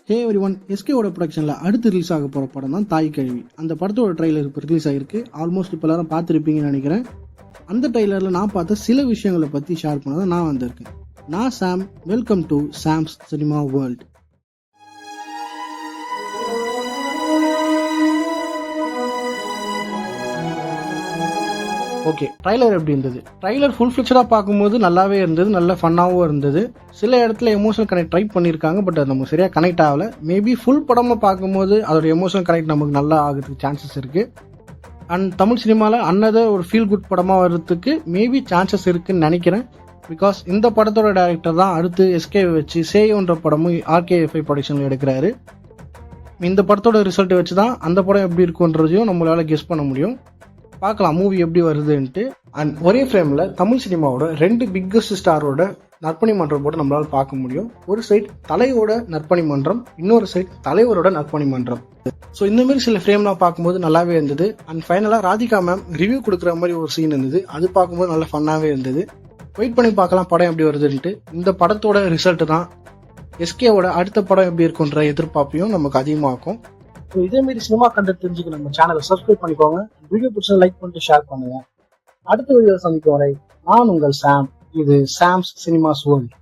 ஹே everyone, எஸ்கேவோட ப்ரொடக்ஷனில் அடுத்து release ஆக போகிற படம் தான் தாய் கழுவி. அந்த படத்தோட ட்ரைலர் இப்போ ரிலீஸ் ஆகிருக்கு. ஆல்மோஸ்ட் இப்போ எல்லாரும் பார்த்துருப்பீங்கன்னு நினைக்கிறேன். அந்த ட்ரைலரில் நான் பார்த்த சில விஷயங்களை பற்றி ஷேர் பண்ண தான் நான் வந்திருக்கேன். நான் Sam. Welcome to Sam's cinema world. Okay, trailer எப்படி இருந்தது? ட்ரைலர் ஃபுல் ஃபிளெஜ்டாக பார்க்கும்போது நல்லாவே இருந்தது, நல்ல ஃபன்னாகவும் இருந்தது. சில இடத்துல எமோஷனல் கனெக்ட் ட்ரை பண்ணியிருக்காங்க, பட் அது நமக்கு சரியாக கனெக்ட் ஆகலை. மேபி ஃபுல் படமாக பார்க்கும்போது அதோட எமோஷனல் கனெக்ட் நமக்கு நல்லா ஆகிறதுக்கு சான்சஸ் இருக்குது. அண்ட் தமிழ் சினிமாவில் அன்னதர் ஒரு ஃபீல் குட் படமாக வர்றதுக்கு மேபி சான்சஸ் இருக்குதுன்னு நினைக்கிறேன். பிகாஸ் இந்த படத்தோட டைரக்டர் தான் அடுத்து எஸ்கே வச்சு சேயோன்ற படமும் RKFI ப்ரொடக்ஷனில் எடுக்கிறாரு. இந்த படத்தோட ரிசல்ட்டை வச்சு தான் அந்த படம் எப்படி இருக்குன்றதையும் நம்மளால் கெஸ் பண்ண முடியும். பார்க்கலாம் மூவி எப்படி வருதுன்ட்டு. அண்ட் ஒரே ஃப்ரேமில் தமிழ் சினிமாவோட 2 பிக்கஸ்ட் ஸ்டாரோட நற்பணி மன்றம் போட்டு நம்மளால் பார்க்க முடியும். ஒரு சைட் தலையோட நற்பணி மன்றம், இன்னொரு சைட் தலைவரோட நற்பணி மன்றம். ஸோ இந்தமாரி சில ஃப்ரேம்லாம் பார்க்கும்போது நல்லாவே இருந்தது. அண்ட் ஃபைனலாக ராதிகா மேம் ரிவ்யூ கொடுக்குற மாதிரி ஒரு சீன் இருந்தது. அது பார்க்கும்போது நல்லா ஃபன்னாகவே இருந்தது. வெயிட் பண்ணி பார்க்கலாம் படம் எப்படி வருதுன்ட்டு. இந்த படத்தோட ரிசல்ட் தான் எஸ்கேவோட அடுத்த படம் எப்படி இருக்குன்ற எதிர்பார்ப்பையும் நமக்கு அதிகமாகும். ஸோ இதேமாரி சினிமா கண்டென்ட் தெரிஞ்சுக்க நம்ம சேனலை சப்ஸ்கிரைப் பண்ணிக்கோங்க. வீடியோ பிடிச்சா லைக் பண்ணிட்டு ஷேர் பண்ணுங்க. அடுத்த வீடியோ சந்திக்கும் வரை நான் உங்கள் சாம். இது சாம்ஸ் சினிமாஸ் வேர்ல்ட்.